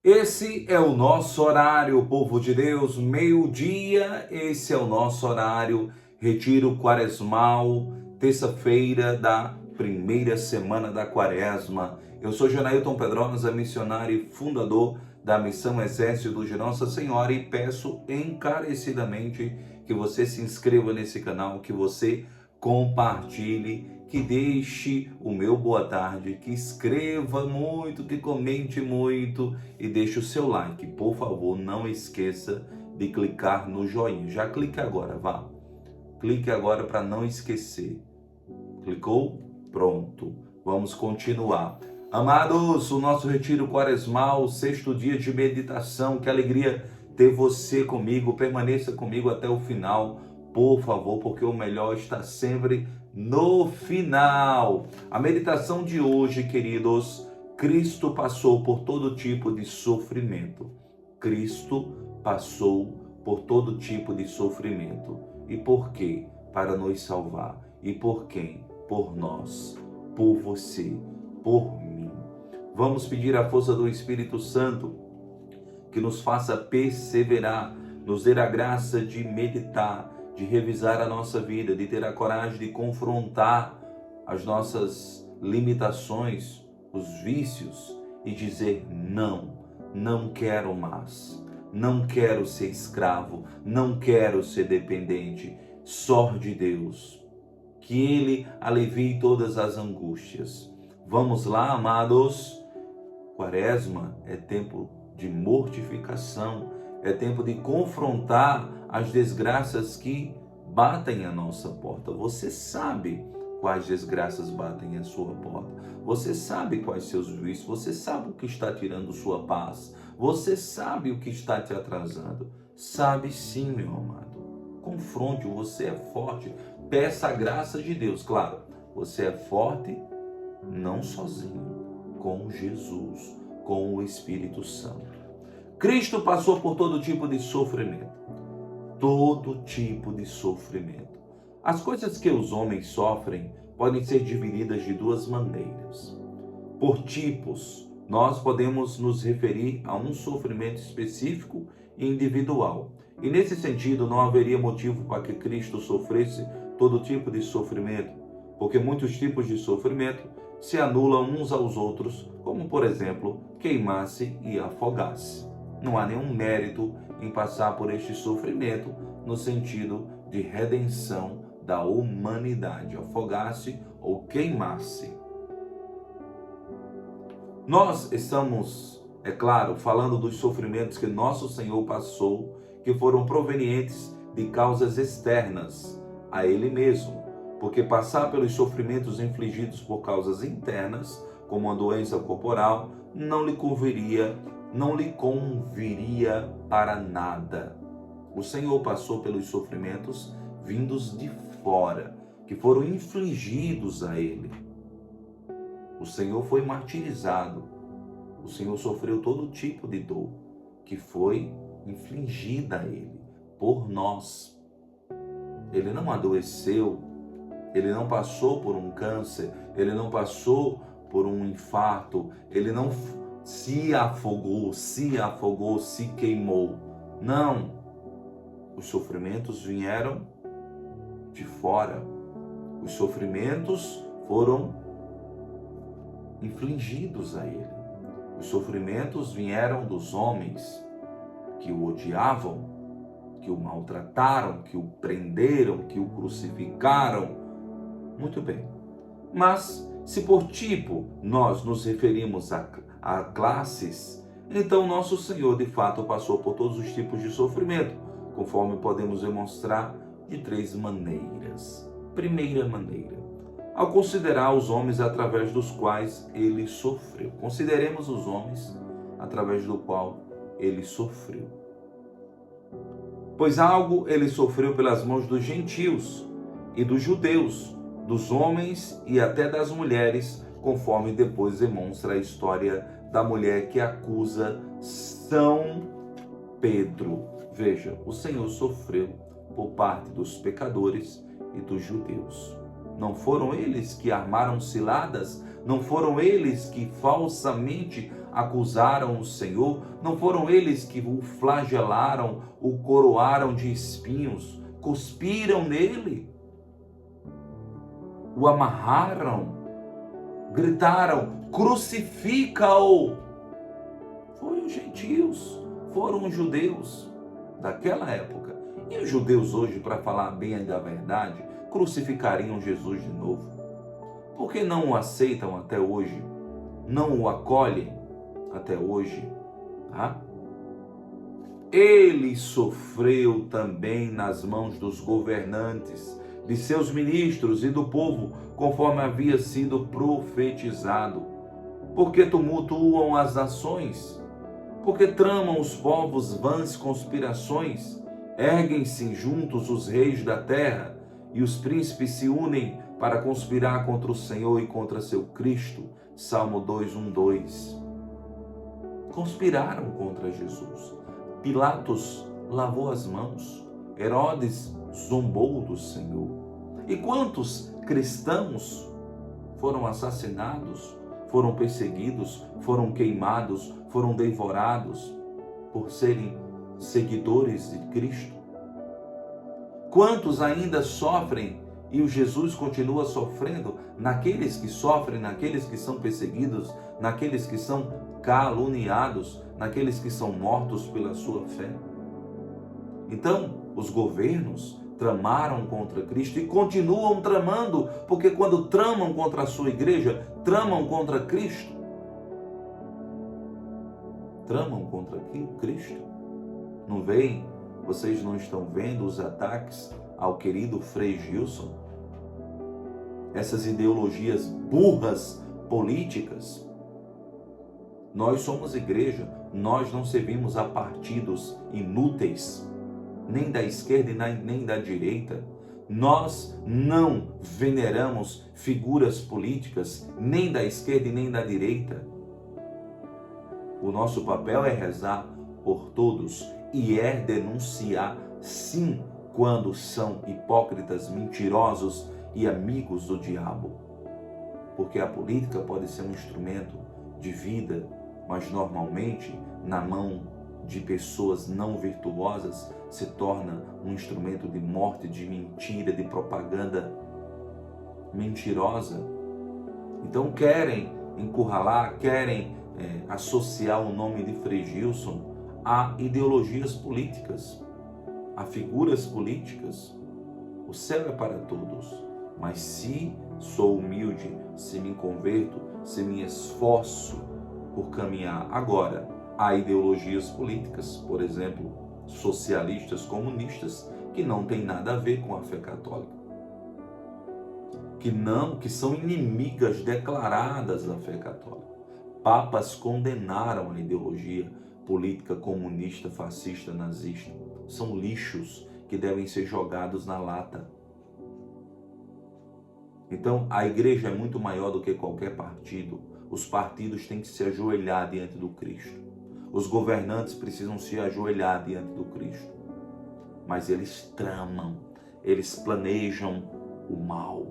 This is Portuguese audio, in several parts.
Esse é o nosso horário, povo de Deus, meio-dia, esse é o nosso horário, retiro quaresmal, terça-feira da primeira semana da quaresma. Eu sou Jonailton Pedrosa, missionário e fundador da Missão Exército de Nossa Senhora e peço encarecidamente que você se inscreva nesse canal, que você compartilhe, que deixe o meu boa tarde, que escreva muito, que comente muito e deixe o seu like. Por favor, não esqueça de clicar no joinha. Já clique agora, vá. Clique agora para não esquecer. Clicou? Pronto. Vamos continuar. Amados, o nosso retiro quaresmal, sexto dia de meditação. Que alegria ter você comigo. Permaneça comigo até o final, por favor, porque o melhor está sempre no final. A meditação de hoje, queridos, Cristo passou por todo tipo de sofrimento. Cristo passou por todo tipo de sofrimento. E por quê? Para nos salvar. E por quem? Por nós, por você, por mim. Vamos pedir a força do Espírito Santo que nos faça perseverar, nos dê a graça de meditar, de revisar a nossa vida, de ter a coragem de confrontar as nossas limitações, os vícios e dizer não, não quero mais, não quero ser escravo, não quero ser dependente, só de Deus. Que Ele alivie todas as angústias. Vamos lá, amados? Quaresma é tempo de mortificação, é tempo de confrontar as desgraças que batem à nossa porta. Você sabe quais desgraças batem à sua porta. Você sabe quais seus vícios, você sabe o que está tirando sua paz. Você sabe o que está te atrasando. Sabe sim, meu amado. Confronte, você é forte. Peça a graça de Deus. Claro, você é forte não sozinho, com Jesus, com o Espírito Santo. Cristo passou por todo tipo de sofrimento. Todo tipo de sofrimento. As coisas que os homens sofrem podem ser divididas de duas maneiras. Por tipos, nós podemos nos referir a um sofrimento específico e individual. E nesse sentido, não haveria motivo para que Cristo sofresse todo tipo de sofrimento, porque muitos tipos de sofrimento se anulam uns aos outros, como por exemplo, queimar-se e afogar-se. Não há nenhum mérito em passar por este sofrimento no sentido de redenção da humanidade, afogar-se ou queimar-se. Nós estamos, é claro, falando dos sofrimentos que nosso Senhor passou, que foram provenientes de causas externas a Ele mesmo, porque passar pelos sofrimentos infligidos por causas internas, como a doença corporal, não lhe conviria para nada. O Senhor passou pelos sofrimentos vindos de fora, que foram infligidos a Ele. O Senhor foi martirizado. O Senhor sofreu todo tipo de dor que foi infligida a Ele, por nós. Ele não adoeceu, Ele não passou por um câncer, Ele não passou por um infarto, Ele não se afogou, se queimou. Não. Os sofrimentos vieram de fora. Os sofrimentos foram infligidos a Ele. Os sofrimentos vieram dos homens que o odiavam, que o maltrataram, que o prenderam, que o crucificaram. Muito bem. Mas, se por tipo nós nos referimos a classes, então nosso Senhor de fato passou por todos os tipos de sofrimento, conforme podemos demonstrar de três maneiras. Primeira maneira, ao considerar os homens através dos quais Ele sofreu. Consideremos os homens através do qual Ele sofreu. Pois algo Ele sofreu pelas mãos dos gentios e dos judeus, dos homens e até das mulheres, conforme depois demonstra a história da mulher que acusa São Pedro. Veja, o Senhor sofreu por parte dos pecadores e dos judeus. Não foram eles que armaram ciladas? Não foram eles que falsamente acusaram o Senhor? Não foram eles que o flagelaram, o coroaram de espinhos, cuspiram nele, o amarraram, gritaram: crucifica-o! Foram os gentios, foram os judeus daquela época. E os judeus hoje, para falar bem da verdade, crucificariam Jesus de novo. Por que não o aceitam até hoje? Não o acolhem até hoje? Tá? Ele sofreu também nas mãos dos governantes, de seus ministros e do povo, conforme havia sido profetizado. Porque tumultuam as nações? Porque tramam os povos vãs conspirações? Erguem-se juntos os reis da terra, e os príncipes se unem para conspirar contra o Senhor e contra seu Cristo. Salmo 2:1-2. Conspiraram contra Jesus. Pilatos lavou as mãos. Herodes zombou do Senhor. E quantos cristãos foram assassinados, foram perseguidos, foram queimados, foram devorados por serem seguidores de Cristo? Quantos ainda sofrem e o Jesus continua sofrendo? Naqueles que sofrem, naqueles que são perseguidos, naqueles que são caluniados, naqueles que são mortos pela sua fé. Então, os governos tramaram contra Cristo e continuam tramando, porque quando tramam contra a sua igreja, tramam contra Cristo. Tramam contra Cristo. Não veem? Vocês não estão vendo os ataques ao querido Frei Gilson? Essas ideologias burras políticas. Nós somos igreja, nós não servimos a partidos inúteis, nem da esquerda e nem da direita. Nós não veneramos figuras políticas, nem da esquerda e nem da direita. O nosso papel é rezar por todos e é denunciar, sim, quando são hipócritas, mentirosos e amigos do diabo. Porque a política pode ser um instrumento de vida, mas normalmente, na mão de pessoas não virtuosas, se torna um instrumento de morte, de mentira, de propaganda mentirosa. Então querem encurralar, querem associar o nome de Frei Gilson a ideologias políticas, a figuras políticas. O céu é para todos, mas se sou humilde, se me converto, se me esforço por caminhar agora, há ideologias políticas, por exemplo, socialistas, comunistas, que não tem nada a ver com a fé católica, que são inimigas declaradas da fé católica. Papas condenaram a ideologia política comunista, fascista, nazista. São lixos que devem ser jogados na lata. Então, a igreja é muito maior do que qualquer partido. Os partidos têm que se ajoelhar diante do Cristo. Os governantes precisam se ajoelhar diante do Cristo. Mas eles tramam, eles planejam o mal.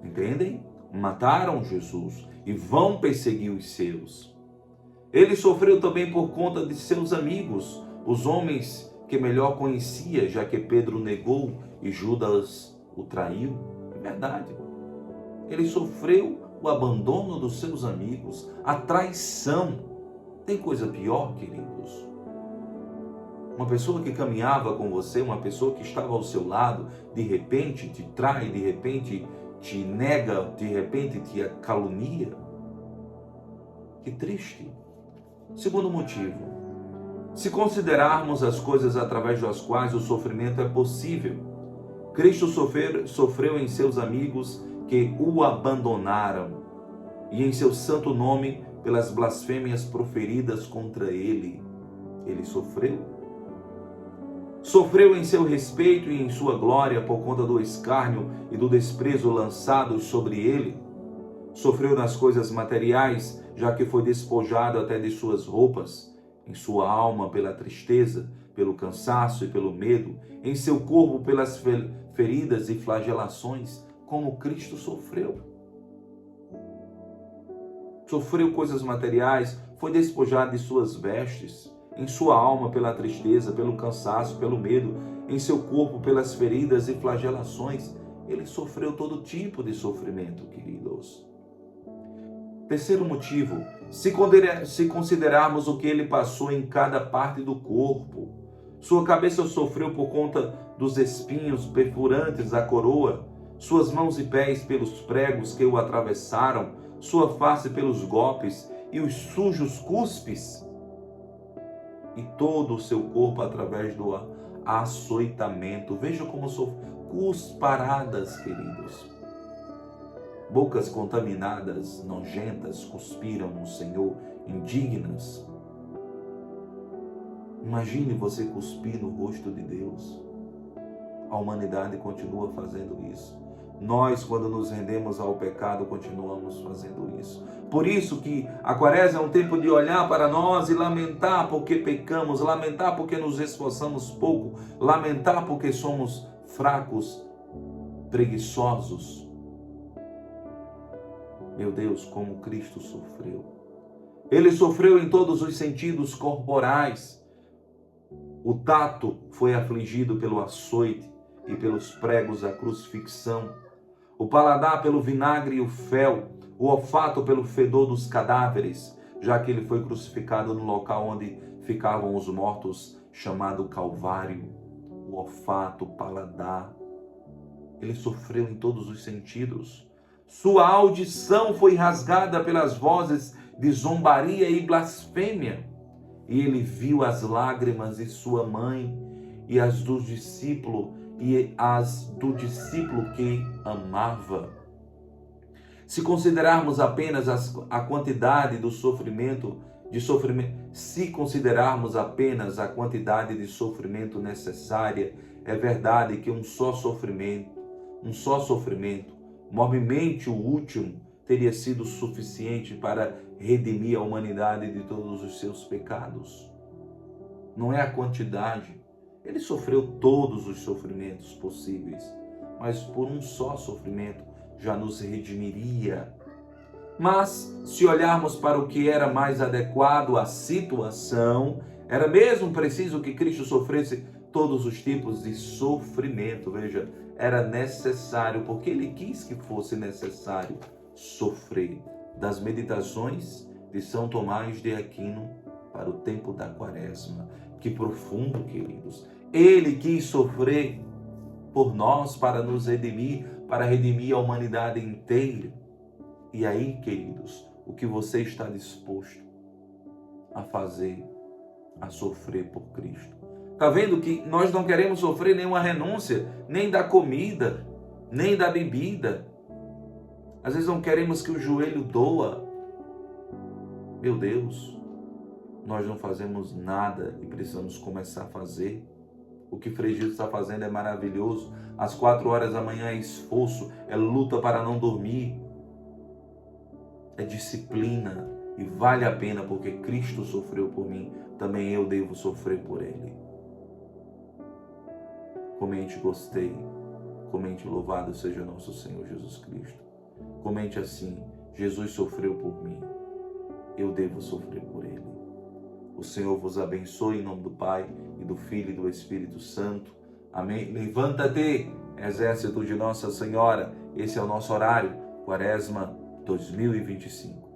Entendem? Mataram Jesus e vão perseguir os seus. Ele sofreu também por conta de seus amigos, os homens que melhor conhecia, já que Pedro negou e Judas o traiu. É verdade. Ele sofreu o abandono dos seus amigos, a traição. Tem coisa pior, queridos? Uma pessoa que caminhava com você, uma pessoa que estava ao seu lado, de repente te trai, de repente te nega, de repente te calunia. Que triste. Segundo motivo, se considerarmos as coisas através das quais o sofrimento é possível, Cristo sofreu em seus amigos que o abandonaram e em seu santo nome pelas blasfêmias proferidas contra ele. Ele sofreu. Sofreu em seu respeito e em sua glória por conta do escárnio e do desprezo lançados sobre ele. Sofreu nas coisas materiais, já que foi despojado até de suas roupas, em sua alma pela tristeza, pelo cansaço e pelo medo, em seu corpo pelas feridas e flagelações, como Cristo sofreu. sofreu coisas materiais, foi despojado de suas vestes, em sua alma pela tristeza, pelo cansaço, pelo medo, em seu corpo pelas feridas e flagelações. Ele sofreu todo tipo de sofrimento, queridos. Terceiro motivo, se considerarmos o que ele passou em cada parte do corpo. Sua cabeça sofreu por conta dos espinhos perfurantes da coroa, suas mãos e pés pelos pregos que o atravessaram, sua face pelos golpes e os sujos cuspes, e todo o seu corpo através do açoitamento. Veja como sofreu. Cusparadas, queridos. Bocas contaminadas, nojentas, cuspiram no Senhor, indignas. Imagine você cuspir no rosto de Deus. A humanidade continua fazendo isso. Nós, quando nos rendemos ao pecado, continuamos fazendo isso. Por isso que a quaresma é um tempo de olhar para nós e lamentar porque pecamos, lamentar porque nos esforçamos pouco, lamentar porque somos fracos, preguiçosos. Meu Deus, como Cristo sofreu. Ele sofreu em todos os sentidos corporais. O tato foi afligido pelo açoite e pelos pregos da crucifixão. O paladar pelo vinagre e o fel. O olfato pelo fedor dos cadáveres, já que ele foi crucificado no local onde ficavam os mortos, chamado Calvário. O olfato, o paladar. Ele sofreu em todos os sentidos. Sua audição foi rasgada pelas vozes de zombaria e blasfêmia. E ele viu as lágrimas de sua mãe e as do discípulo que amava. Se considerarmos apenas a quantidade do sofrimento, se considerarmos apenas a quantidade de sofrimento necessária, é verdade que um só sofrimento, mormente o último, teria sido suficiente para redimir a humanidade de todos os seus pecados. Não é a quantidade. Ele sofreu todos os sofrimentos possíveis, mas por um só sofrimento já nos redimiria. Mas, se olharmos para o que era mais adequado à situação, era mesmo preciso que Cristo sofresse todos os tipos de sofrimento. Veja, era necessário, porque ele quis que fosse necessário sofrer. Das meditações de São Tomás de Aquino para o tempo da quaresma. Que profundo, queridos. Ele quis sofrer por nós para nos redimir, para redimir a humanidade inteira. E aí, queridos, o que você está disposto a fazer, a sofrer por Cristo? Está vendo que nós não queremos sofrer nenhuma renúncia, nem da comida, nem da bebida. Às vezes não queremos que o joelho doa. Meu Deus, nós não fazemos nada e precisamos começar a fazer. O que Frei Gildo está fazendo é maravilhoso. Às 4 horas da manhã é esforço, é luta para não dormir. É disciplina e vale a pena porque Cristo sofreu por mim, também eu devo sofrer por Ele. Comente gostei, comente louvado seja nosso Senhor Jesus Cristo. Comente assim: Jesus sofreu por mim, eu devo sofrer por Ele. O Senhor vos abençoe em nome do Pai e do Filho e do Espírito Santo. Amém. Levanta-te, exército de Nossa Senhora. Esse é o nosso horário, Quaresma 2025.